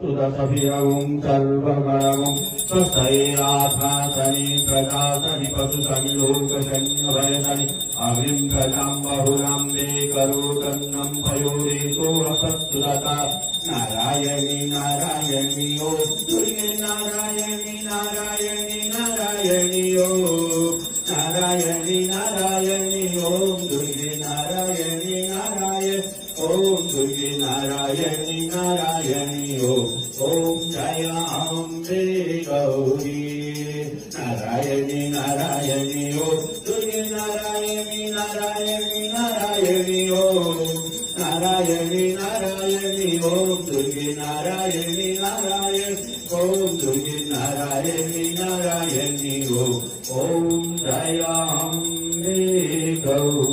सुदसभिरवं सर्वगणवं स्वस्तैराधातनि प्रदातनि पशुसंलोकशन्यभयसनि अग्निं प्रजां बहुलां मे करोतन्नं पयोरेको हसत्सुदता नारायणी नारायणी ओ दुर्गे नारायणी नारायणी नारायणी ओ नारायणी नारायणी ओम दुर्गे नारायणी नारायण ओम दुर्गे नारायणी नारायणी ओम जय अम्बे गौरी नारायणी नारायणी ओम दुर्गे नारायणी नारायणी नारायणी ओम नारायणी नारायणी ओम दुर्गे नारायणी नारायण ओम दुर्गे नारायणी नारायणी ओम जय अम्बे गौरी।